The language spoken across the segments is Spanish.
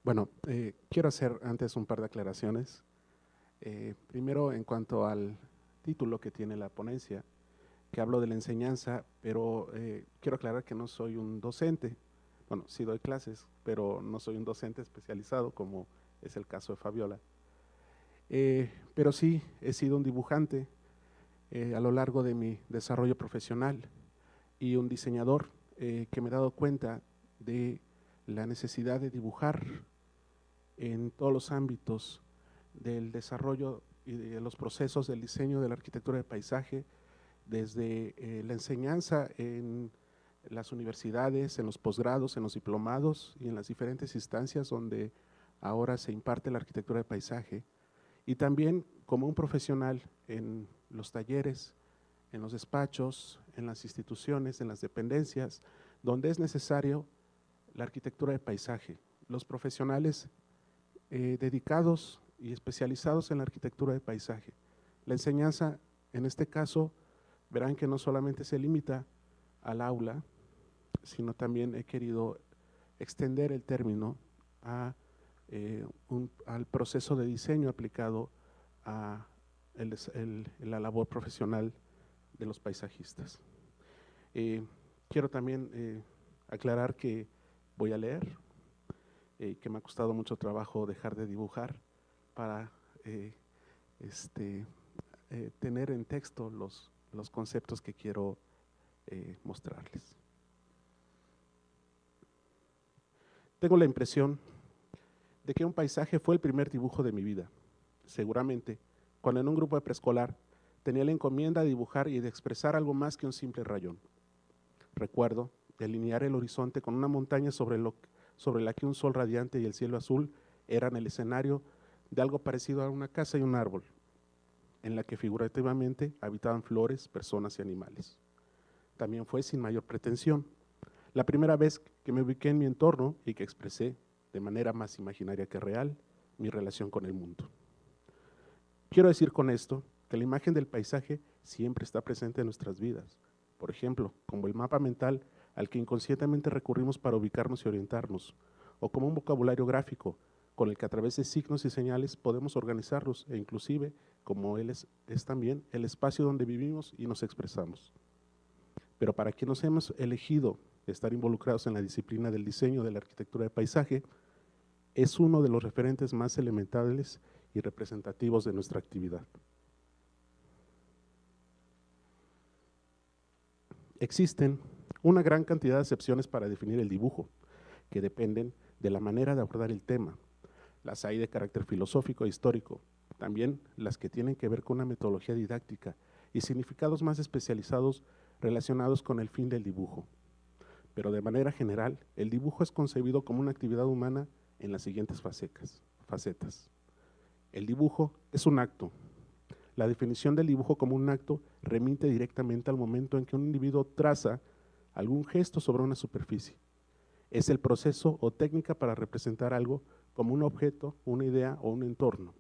Bueno, quiero hacer antes un par de aclaraciones. Primero, en cuanto al título que tiene la ponencia, que hablo de la enseñanza, pero quiero aclarar que no soy un docente. Bueno, sí doy clases, pero no soy un docente especializado, como es el caso de Fabiola. Pero sí he sido un dibujante a lo largo de mi desarrollo profesional y un diseñador que me he dado cuenta de la necesidad de dibujar en todos los ámbitos del desarrollo y de los procesos del diseño de la arquitectura de paisaje, desde la enseñanza en las universidades, en los posgrados, en los diplomados y en las diferentes instancias donde ahora se imparte la arquitectura de paisaje, y también como un profesional en los talleres, en los despachos, en las instituciones, en las dependencias, donde es necesario la arquitectura de paisaje. Los profesionales dedicados y especializados en la arquitectura de paisaje. La enseñanza, en este caso, verán que no solamente se limita al aula, sino también he querido extender el término a, al proceso de diseño aplicado a la labor profesional de los paisajistas. Quiero también aclarar que voy a leer, que me ha costado mucho trabajo dejar de dibujar para tener en texto los conceptos que quiero mostrarles. Tengo la impresión de que un paisaje fue el primer dibujo de mi vida. Seguramente, cuando en un grupo de preescolar tenía la encomienda de dibujar y de expresar algo más que un simple rayón. Recuerdo delinear el horizonte con una montaña sobre la que un sol radiante y el cielo azul eran el escenario de algo parecido a una casa y un árbol, en la que figurativamente habitaban flores, personas y animales. También fue sin mayor pretensión la primera vez que me ubiqué en mi entorno y que expresé, de manera más imaginaria que real, mi relación con el mundo. Quiero decir con esto que la imagen del paisaje siempre está presente en nuestras vidas. Por ejemplo, como el mapa mental al que inconscientemente recurrimos para ubicarnos y orientarnos, o como un vocabulario gráfico con el que a través de signos y señales podemos organizarnos, e inclusive como él es también el espacio donde vivimos y nos expresamos. Pero para quienes hemos elegido estar involucrados en la disciplina del diseño de la arquitectura de paisaje, es uno de los referentes más elementales y representativos de nuestra actividad. Existen una gran cantidad de acepciones para definir el dibujo, que dependen de la manera de abordar el tema. Las hay de carácter filosófico e histórico, también las que tienen que ver con una metodología didáctica y significados más especializados relacionados con el fin del dibujo. Pero de manera general, el dibujo es concebido como una actividad humana en las siguientes facetas. El dibujo es un acto. La definición del dibujo como un acto remite directamente al momento en que un individuo traza algún gesto sobre una superficie. Es el proceso o técnica para representar algo como un objeto, una idea o un entorno.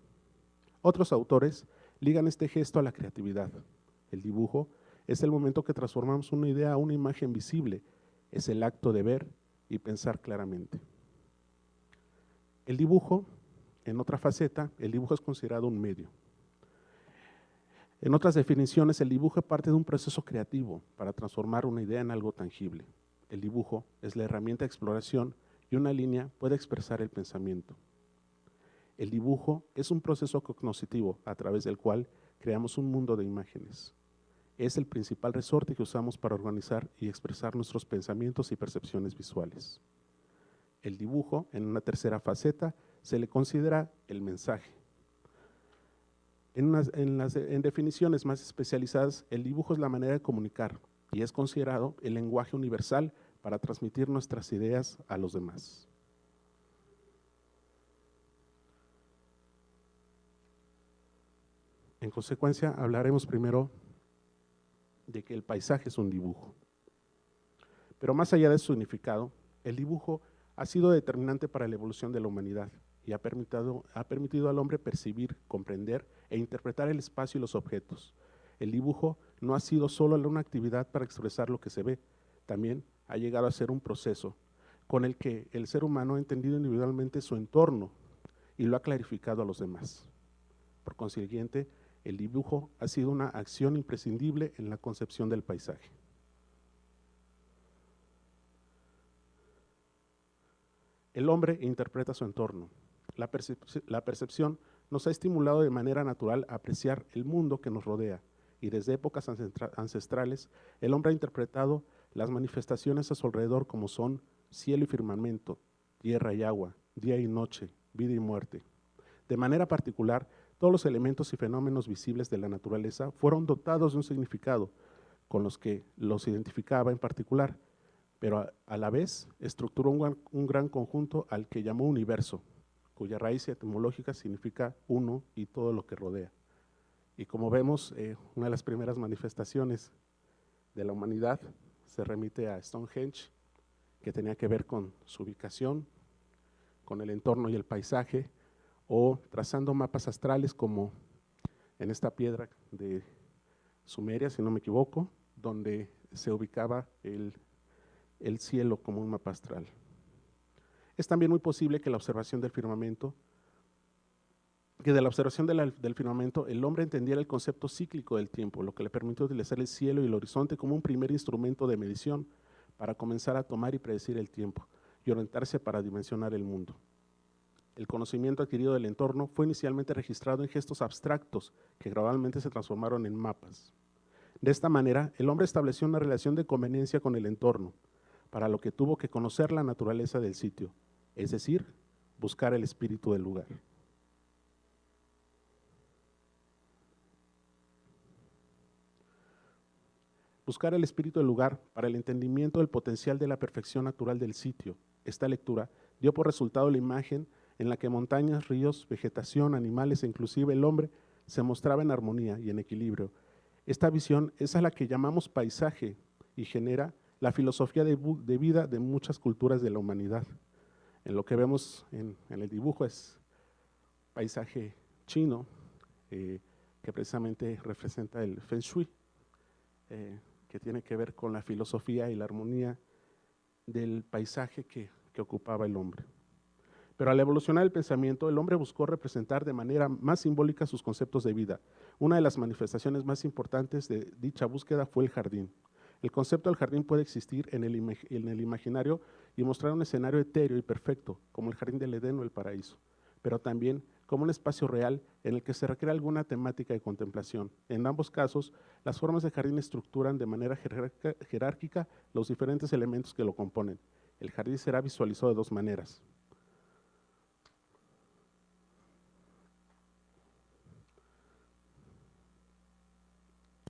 Otros autores ligan este gesto a la creatividad. El dibujo es el momento que transformamos una idea a una imagen visible. Es el acto de ver y pensar claramente. El dibujo, en otra faceta, el dibujo es considerado un medio. En otras definiciones, el dibujo parte de un proceso creativo para transformar una idea en algo tangible. El dibujo es la herramienta de exploración y una línea puede expresar el pensamiento. El dibujo es un proceso cognoscitivo a través del cual creamos un mundo de imágenes. Es el principal resorte que usamos para organizar y expresar nuestros pensamientos y percepciones visuales. El dibujo, en una tercera faceta, se le considera el mensaje. En definiciones más especializadas, el dibujo es la manera de comunicar y es considerado el lenguaje universal para transmitir nuestras ideas a los demás. En consecuencia, hablaremos primero de que el paisaje es un dibujo. Pero más allá de su significado, el dibujo ha sido determinante para la evolución de la humanidad y ha permitido al hombre percibir, comprender e interpretar el espacio y los objetos. El dibujo no ha sido solo una actividad para expresar lo que se ve, también ha llegado a ser un proceso con el que el ser humano ha entendido individualmente su entorno y lo ha clarificado a los demás. Por consiguiente, el dibujo ha sido una acción imprescindible en la concepción del paisaje. El hombre interpreta su entorno. La percepción nos ha estimulado de manera natural a apreciar el mundo que nos rodea, y desde épocas ancestrales el hombre ha interpretado las manifestaciones a su alrededor como son cielo y firmamento, tierra y agua, día y noche, vida y muerte. De manera particular, todos los elementos y fenómenos visibles de la naturaleza fueron dotados de un significado con los que los identificaba en particular, pero a la vez estructuró un gran conjunto al que llamó universo, cuya raíz etimológica significa uno y todo lo que rodea. Y como vemos, una de las primeras manifestaciones de la humanidad se remite a Stonehenge, que tenía que ver con su ubicación, con el entorno y el paisaje, o trazando mapas astrales como en esta piedra de Sumeria, si no me equivoco, donde se ubicaba el cielo como un mapa astral. Es también muy posible que de la observación del firmamento el hombre entendiera el concepto cíclico del tiempo, lo que le permitió utilizar el cielo y el horizonte como un primer instrumento de medición para comenzar a tomar y predecir el tiempo y orientarse para dimensionar el mundo. El conocimiento adquirido del entorno fue inicialmente registrado en gestos abstractos que gradualmente se transformaron en mapas. De esta manera, el hombre estableció una relación de conveniencia con el entorno, para lo que tuvo que conocer la naturaleza del sitio, es decir, buscar el espíritu del lugar. Buscar el espíritu del lugar para el entendimiento del potencial de la perfección natural del sitio. Esta lectura dio por resultado la imagen en la que montañas, ríos, vegetación, animales e inclusive el hombre se mostraba en armonía y en equilibrio. Esta visión es a la que llamamos paisaje y genera la filosofía de vida de muchas culturas de la humanidad. En lo que vemos en el dibujo es paisaje chino, que precisamente representa el Feng Shui, que tiene que ver con la filosofía y la armonía del paisaje que ocupaba el hombre. Pero al evolucionar el pensamiento, el hombre buscó representar de manera más simbólica sus conceptos de vida. Una de las manifestaciones más importantes de dicha búsqueda fue el jardín. El concepto del jardín puede existir en el imaginario y mostrar un escenario etéreo y perfecto, como el jardín del Edén o el paraíso, pero también como un espacio real en el que se recrea alguna temática de contemplación. En ambos casos, las formas de jardín estructuran de manera jerárquica los diferentes elementos que lo componen. El jardín será visualizado de dos maneras.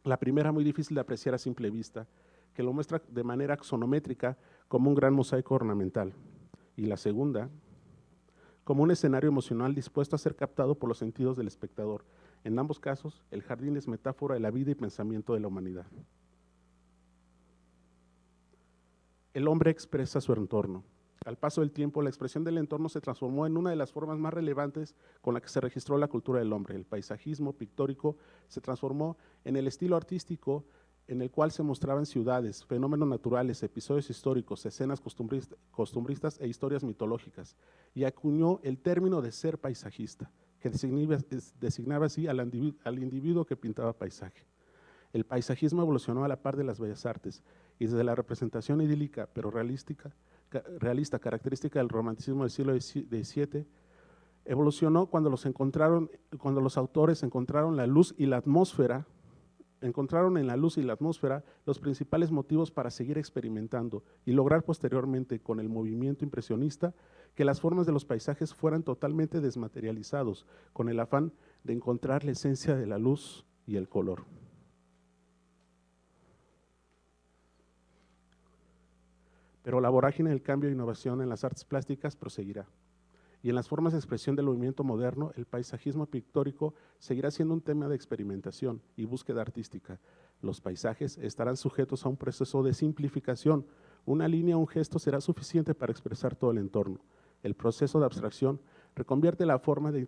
La primera, muy difícil de apreciar a simple vista, que lo muestra de manera axonométrica como un gran mosaico ornamental. Y la segunda, como un escenario emocional dispuesto a ser captado por los sentidos del espectador. En ambos casos, el jardín es metáfora de la vida y pensamiento de la humanidad. El hombre expresa su entorno. Al paso del tiempo, la expresión del entorno se transformó en una de las formas más relevantes con la que se registró la cultura del hombre. El paisajismo pictórico se transformó en el estilo artístico en el cual se mostraban ciudades, fenómenos naturales, episodios históricos, escenas costumbristas e historias mitológicas, y acuñó el término de ser paisajista, que designaba así al individuo que pintaba paisaje. El paisajismo evolucionó a la par de las bellas artes, y desde la representación idílica pero realista, característica del romanticismo del siglo XVII, evolucionó cuando los autores encontraron la luz y la atmósfera, encontraron en la luz y la atmósfera los principales motivos para seguir experimentando y lograr posteriormente con el movimiento impresionista que las formas de los paisajes fueran totalmente desmaterializados, con el afán de encontrar la esencia de la luz y el color. Pero la vorágine del cambio e innovación en las artes plásticas proseguirá. Y en las formas de expresión del movimiento moderno, el paisajismo pictórico seguirá siendo un tema de experimentación y búsqueda artística. Los paisajes estarán sujetos a un proceso de simplificación. Una línea o un gesto será suficiente para expresar todo el entorno. El proceso de abstracción reconvierte la forma de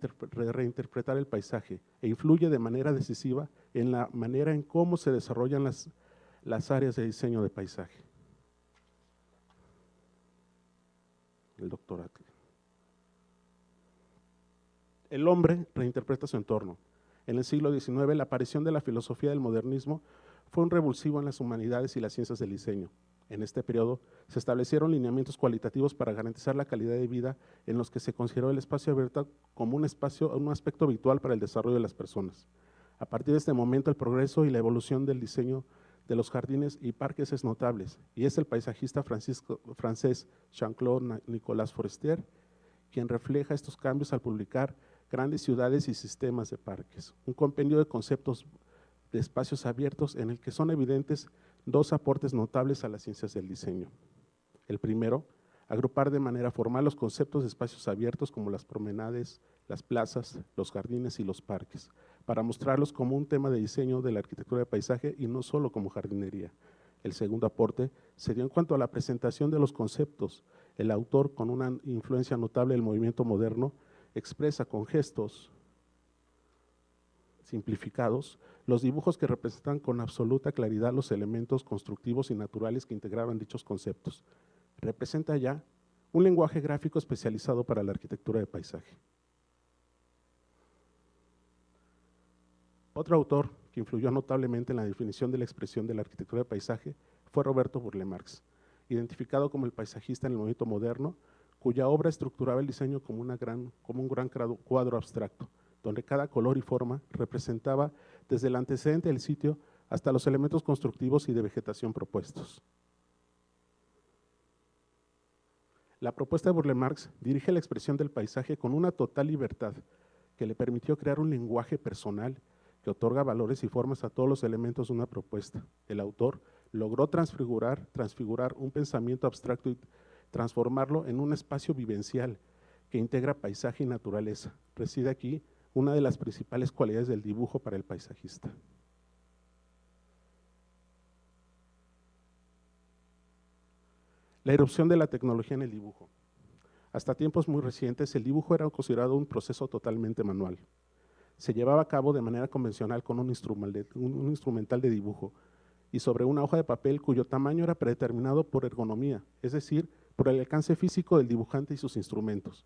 reinterpretar el paisaje e influye de manera decisiva en la manera en cómo se desarrollan las áreas de diseño de paisaje. Oracle. El hombre reinterpreta su entorno. En el siglo XIX, la aparición de la filosofía del modernismo fue un revulsivo en las humanidades y las ciencias del diseño. En este periodo se establecieron lineamientos cualitativos para garantizar la calidad de vida en los que se consideró el espacio abierto como un aspecto habitual para el desarrollo de las personas. A partir de este momento, el progreso y la evolución del diseño de los jardines y parques es notable, y es el paisajista francés Jean-Claude Nicolas Forestier quien refleja estos cambios al publicar Grandes ciudades y sistemas de parques, un compendio de conceptos de espacios abiertos en el que son evidentes dos aportes notables a las ciencias del diseño. El primero, agrupar de manera formal los conceptos de espacios abiertos como las promenades, las plazas, los jardines y los parques, para mostrarlos como un tema de diseño de la arquitectura de paisaje y no solo como jardinería. El segundo aporte se dio en cuanto a la presentación de los conceptos. El autor, con una influencia notable del movimiento moderno, expresa con gestos simplificados los dibujos que representan con absoluta claridad los elementos constructivos y naturales que integraban dichos conceptos. Representa ya un lenguaje gráfico especializado para la arquitectura de paisaje. Otro autor que influyó notablemente en la definición de la expresión de la arquitectura de paisaje fue Roberto Burle Marx, identificado como el paisajista en el movimiento moderno, cuya obra estructuraba el diseño como un gran cuadro abstracto, donde cada color y forma representaba desde el antecedente del sitio hasta los elementos constructivos y de vegetación propuestos. La propuesta de Burle Marx dirige la expresión del paisaje con una total libertad que le permitió crear un lenguaje personal que otorga valores y formas a todos los elementos de una propuesta. El autor logró transfigurar un pensamiento abstracto y transformarlo en un espacio vivencial que integra paisaje y naturaleza. Reside aquí una de las principales cualidades del dibujo para el paisajista. La irrupción de la tecnología en el dibujo. Hasta tiempos muy recientes, el dibujo era considerado un proceso totalmente manual. Se llevaba a cabo de manera convencional con un instrumental de dibujo y sobre una hoja de papel cuyo tamaño era predeterminado por ergonomía, es decir, por el alcance físico del dibujante y sus instrumentos.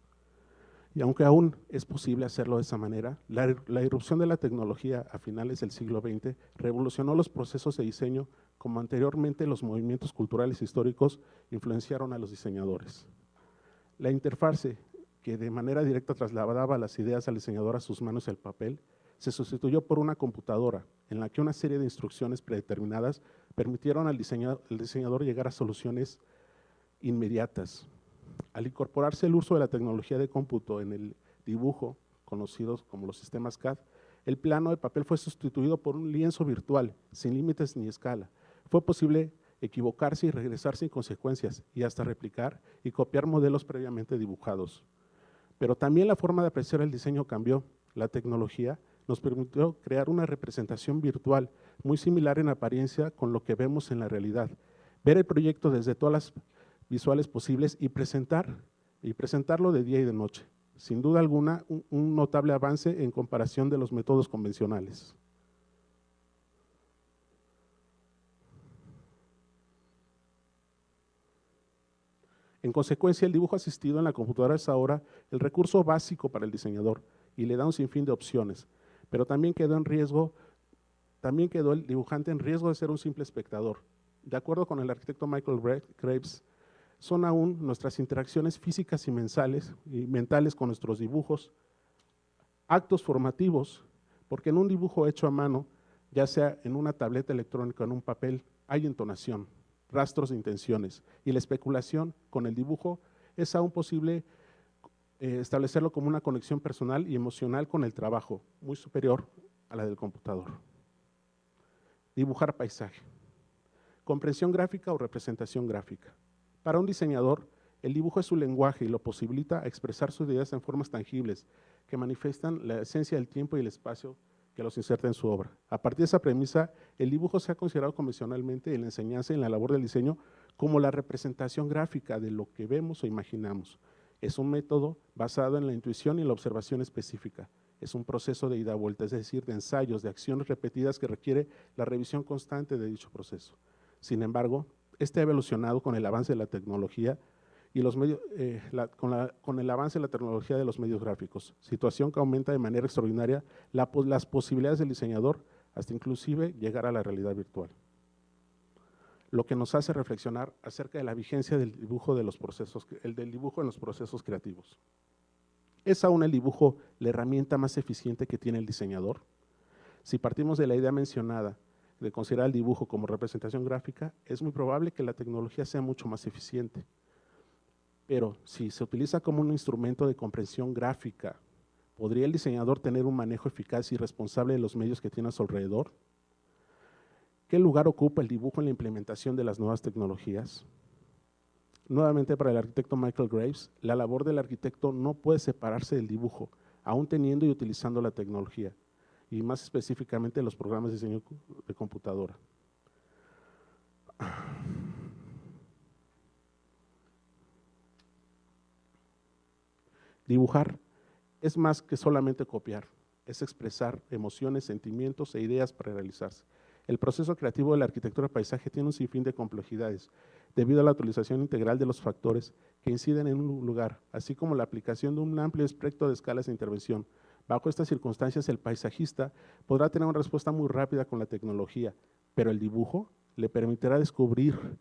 Y aunque aún es posible hacerlo de esa manera, la irrupción de la tecnología a finales del siglo XX revolucionó los procesos de diseño como anteriormente los movimientos culturales e históricos influenciaron a los diseñadores. La interfase que de manera directa trasladaba las ideas al diseñador a sus manos y al papel, se sustituyó por una computadora en la que una serie de instrucciones predeterminadas permitieron al diseñador llegar a soluciones inmediatas. Al incorporarse el uso de la tecnología de cómputo en el dibujo, conocidos como los sistemas CAD, el plano de papel fue sustituido por un lienzo virtual, sin límites ni escala. Fue posible equivocarse y regresar sin consecuencias, y hasta replicar y copiar modelos previamente dibujados. Pero también la forma de apreciar el diseño cambió. La tecnología nos permitió crear una representación virtual muy similar en apariencia con lo que vemos en la realidad. Ver el proyecto desde todas las visuales posibles y presentarlo de día y de noche. Sin duda alguna, un notable avance en comparación de los métodos convencionales. En consecuencia, el dibujo asistido en la computadora es ahora el recurso básico para el diseñador y le da un sinfín de opciones, pero también quedó el dibujante en riesgo de ser un simple espectador. De acuerdo con el arquitecto Michael Graves, son aún nuestras interacciones físicas y mentales con nuestros dibujos, actos formativos, porque en un dibujo hecho a mano, ya sea en una tableta electrónica o en un papel, hay entonación, rastros de intenciones, y la especulación con el dibujo es aún posible establecerlo como una conexión personal y emocional con el trabajo, muy superior a la del computador. Dibujar paisaje. Comprensión gráfica o representación gráfica. Para un diseñador, el dibujo es su lenguaje y lo posibilita expresar sus ideas en formas tangibles que manifiestan la esencia del tiempo y el espacio que los inserta en su obra. A partir de esa premisa, el dibujo se ha considerado convencionalmente en la enseñanza y en la labor del diseño como la representación gráfica de lo que vemos o imaginamos. Es un método basado en la intuición y la observación específica. Es un proceso de ida y vuelta, es decir, de ensayos, de acciones repetidas que requiere la revisión constante de dicho proceso. Sin embargo, este ha evolucionado con el avance de la tecnología y los medios, con el avance de la tecnología de los medios gráficos, situación que aumenta de manera extraordinaria las posibilidades del diseñador hasta inclusive llegar a la realidad virtual. Lo que nos hace reflexionar acerca de la vigencia del dibujo en los procesos creativos. ¿Es aún el dibujo la herramienta más eficiente que tiene el diseñador? Si partimos de la idea mencionada de considerar el dibujo como representación gráfica, es muy probable que la tecnología sea mucho más eficiente. Pero si se utiliza como un instrumento de comprensión gráfica, ¿podría el diseñador tener un manejo eficaz y responsable de los medios que tiene a su alrededor? ¿Qué lugar ocupa el dibujo en la implementación de las nuevas tecnologías? Nuevamente, para el arquitecto Michael Graves, la labor del arquitecto no puede separarse del dibujo, aún teniendo y utilizando la tecnología, y más específicamente los programas de diseño de computadora. Dibujar es más que solamente copiar, es expresar emociones, sentimientos e ideas para realizarse. El proceso creativo de la arquitectura paisaje tiene un sinfín de complejidades, debido a la utilización integral de los factores que inciden en un lugar, así como la aplicación de un amplio espectro de escalas de intervención. Bajo estas circunstancias, el paisajista podrá tener una respuesta muy rápida con la tecnología, pero el dibujo le permitirá descubrir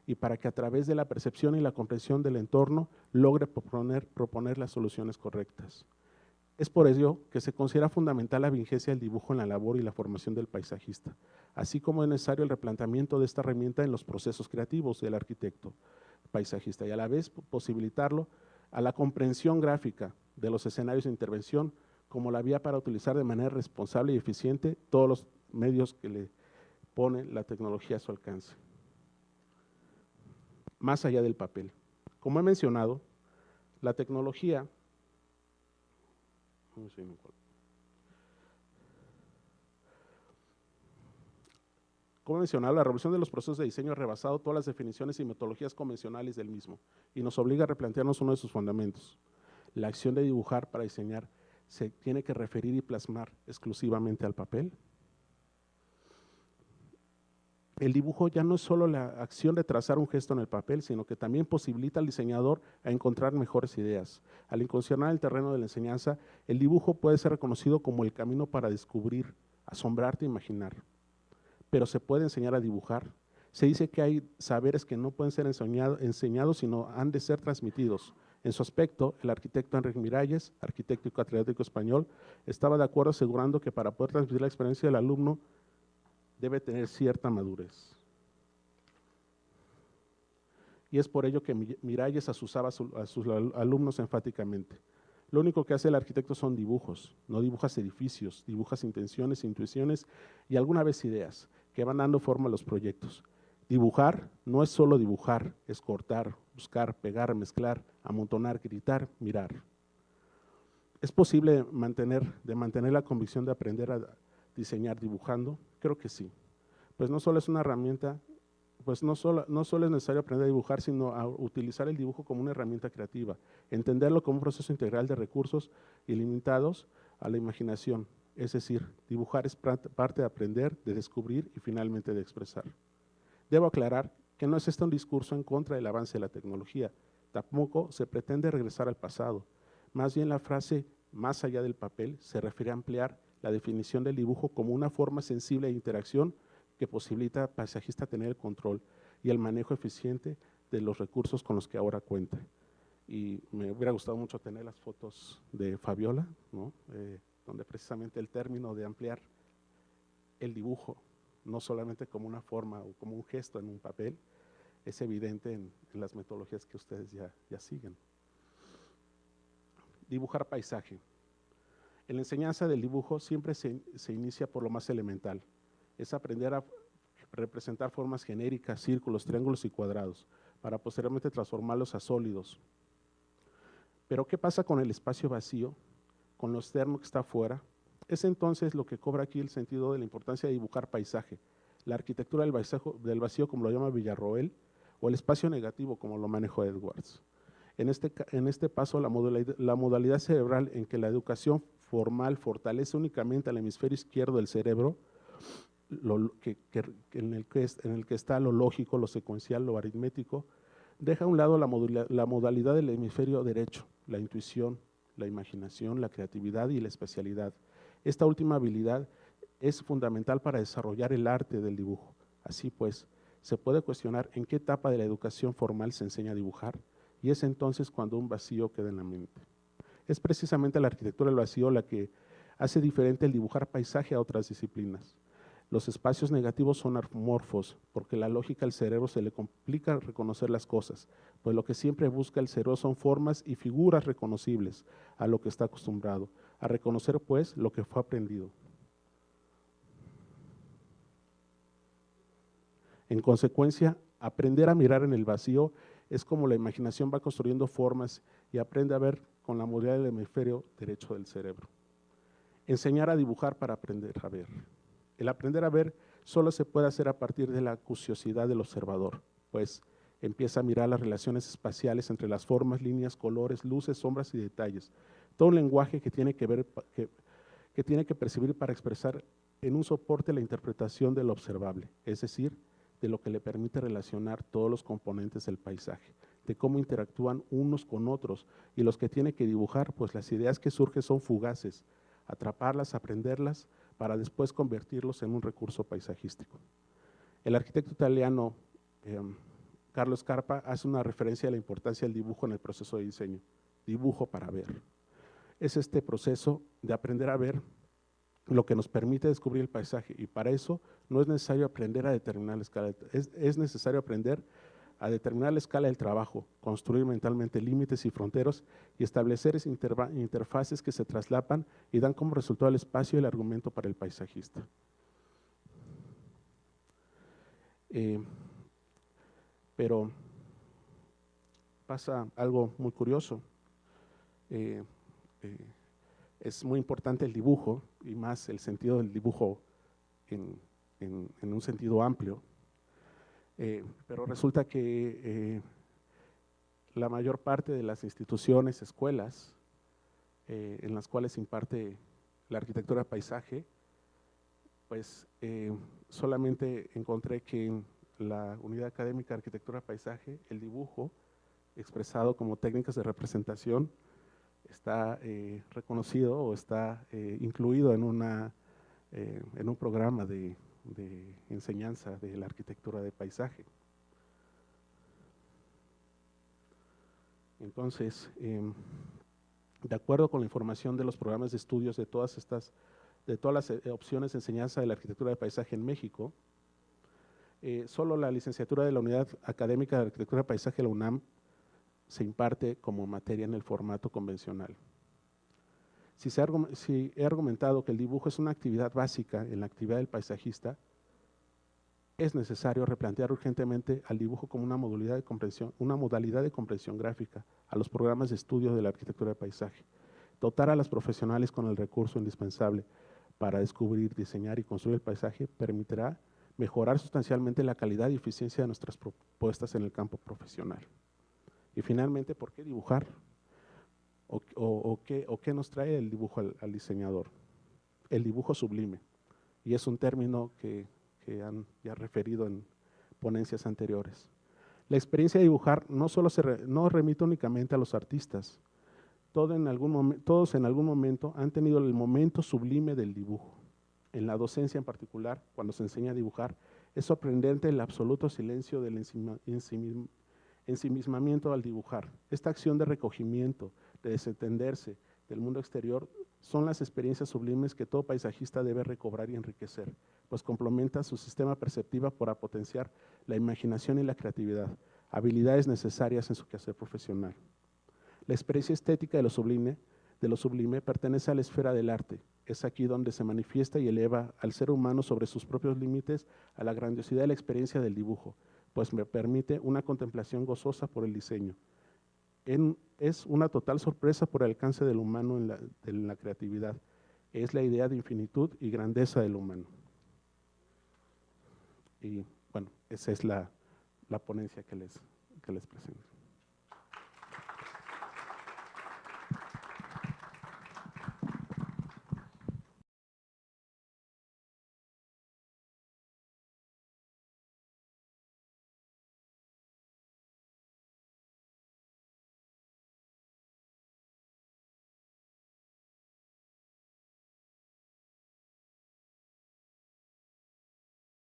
y para que a través de la percepción y la comprensión del entorno logre proponer las soluciones correctas. Es por ello que se considera fundamental la vigencia del dibujo en la labor y la formación del paisajista, así como es necesario el replanteamiento de esta herramienta en los procesos creativos del arquitecto paisajista y a la vez posibilitarlo a la comprensión gráfica de los escenarios de intervención como la vía para utilizar de manera responsable y eficiente todos los medios que le pone la tecnología a su alcance. Más allá del papel. Como he mencionado, la tecnología la revolución de los procesos de diseño ha rebasado todas las definiciones y metodologías convencionales del mismo y nos obliga a replantearnos uno de sus fundamentos. La acción de dibujar para diseñar se tiene que referir y plasmar exclusivamente al papel. El dibujo ya no es solo la acción de trazar un gesto en el papel, sino que también posibilita al diseñador a encontrar mejores ideas. Al incursionar el terreno de la enseñanza, el dibujo puede ser reconocido como el camino para descubrir, asombrarte e imaginar. Pero se puede enseñar a dibujar. Se dice que hay saberes que no pueden ser enseñados, sino han de ser transmitidos. En su aspecto, el arquitecto Enrique Miralles, arquitecto y catedrático español, estaba de acuerdo asegurando que para poder transmitir la experiencia del alumno, debe tener cierta madurez. Y es por ello que Miralles asusaba a sus alumnos enfáticamente. Lo único que hace el arquitecto son dibujos, no dibujas edificios, dibujas intenciones, intuiciones y alguna vez ideas que van dando forma a los proyectos. Dibujar no es solo dibujar, es cortar, buscar, pegar, mezclar, amontonar, gritar, mirar. ¿Es posible mantener la convicción de aprender a diseñar dibujando? Creo que sí. Pues no solo es una herramienta, pues no solo es necesario aprender a dibujar, sino a utilizar el dibujo como una herramienta creativa, entenderlo como un proceso integral de recursos ilimitados a la imaginación. Es decir, dibujar es parte de aprender, de descubrir y finalmente de expresar. Debo aclarar que no es un discurso en contra del avance de la tecnología, tampoco se pretende regresar al pasado. Más bien la frase más allá del papel se refiere a ampliar la definición del dibujo como una forma sensible de interacción que posibilita al paisajista tener el control y el manejo eficiente de los recursos con los que ahora cuenta. Y me hubiera gustado mucho tener las fotos de Fabiola, ¿no? Donde precisamente el término de ampliar el dibujo, no solamente como una forma o como un gesto en un papel, es evidente en las metodologías que ustedes ya siguen. Dibujar paisaje. En la enseñanza del dibujo siempre se inicia por lo más elemental, es aprender a representar formas genéricas, círculos, triángulos y cuadrados, para posteriormente transformarlos a sólidos. Pero ¿qué pasa con el espacio vacío, con lo externo que está afuera? Es entonces lo que cobra aquí el sentido de la importancia de dibujar paisaje, la arquitectura del vacío como lo llama Villarroel, o el espacio negativo como lo manejó Edwards. En este paso, la modalidad cerebral en que la educación formal fortalece únicamente al hemisferio izquierdo del cerebro, en el que está lo lógico, lo secuencial, lo aritmético, Deja a un lado la modalidad del hemisferio derecho, la intuición, la imaginación, la creatividad y la especialidad. Esta última habilidad es fundamental para desarrollar el arte del dibujo. Así pues, se puede cuestionar en qué etapa de la educación formal se enseña a dibujar, y es entonces cuando un vacío queda en la mente. Es precisamente la arquitectura del vacío la que hace diferente el dibujar paisaje a otras disciplinas. Los espacios negativos son amorfos, porque la lógica al cerebro se le complica reconocer las cosas, pues lo que siempre busca el cerebro son formas y figuras reconocibles a lo que está acostumbrado, a reconocer pues lo que fue aprendido. En consecuencia, aprender a mirar en el vacío es como la imaginación va construyendo formas y aprende a ver con la modalidad del hemisferio derecho del cerebro. Enseñar a dibujar para aprender a ver. El aprender a ver solo se puede hacer a partir de la curiosidad del observador, pues empieza a mirar las relaciones espaciales entre las formas, líneas, colores, luces, sombras y detalles. Todo un lenguaje que tiene que tiene que percibir para expresar en un soporte la interpretación de lo observable, es decir, de lo que le permite relacionar todos los componentes del paisaje, de cómo interactúan unos con otros, y los que tiene que dibujar, pues las ideas que surgen son fugaces, atraparlas, aprenderlas, para después convertirlos en un recurso paisajístico. El arquitecto italiano Carlo Scarpa hace una referencia a la importancia del dibujo en el proceso de diseño, dibujo para ver. Es este proceso de aprender a ver lo que nos permite descubrir el paisaje, y para eso no es necesario aprender a determinar la escala, es necesario aprender a determinar la escala del trabajo, construir mentalmente límites y fronteras y establecer interfaces que se traslapan y dan como resultado el espacio y el argumento para el paisajista. Pero pasa algo muy curioso. Es muy importante el dibujo, y más el sentido del dibujo en un sentido amplio, pero resulta que la mayor parte de las instituciones, escuelas, en las cuales se imparte la arquitectura de paisaje, pues solamente encontré que en la unidad académica de arquitectura de paisaje, el dibujo expresado como técnicas de representación está reconocido o está incluido en un programa de enseñanza de la arquitectura de paisaje. Entonces, de acuerdo con la información de los programas de estudios de todas las opciones de enseñanza de la arquitectura de paisaje en México, solo la licenciatura de la Unidad Académica de Arquitectura de Paisaje de la UNAM se imparte como materia en el formato convencional. Si he argumentado que el dibujo es una actividad básica en la actividad del paisajista, es necesario replantear urgentemente al dibujo como una modalidad de comprensión gráfica a los programas de estudio de la arquitectura de paisaje. Dotar a los profesionales con el recurso indispensable para descubrir, diseñar y construir el paisaje permitirá mejorar sustancialmente la calidad y eficiencia de nuestras propuestas en el campo profesional. Y finalmente, ¿por qué dibujar? ¿O qué nos trae el dibujo al diseñador? El dibujo sublime, y es un término que han ya referido en ponencias anteriores. La experiencia de dibujar no remite únicamente a los artistas. Todos en algún momento han tenido el momento sublime del dibujo. En la docencia en particular, cuando se enseña a dibujar, es sorprendente el absoluto silencio del ensimismamiento al dibujar. Esta acción de recogimiento, de desentenderse del mundo exterior, son las experiencias sublimes que todo paisajista debe recobrar y enriquecer, pues complementa su sistema perceptivo para potenciar la imaginación y la creatividad, habilidades necesarias en su quehacer profesional. La experiencia estética de lo sublime pertenece a la esfera del arte. Es aquí donde se manifiesta y eleva al ser humano sobre sus propios límites a la grandiosidad de la experiencia del dibujo, pues me permite una contemplación gozosa por el diseño. Es una total sorpresa por el alcance del humano en la creatividad. Es la idea de infinitud y grandeza del humano. Y bueno, esa es la ponencia que les presento.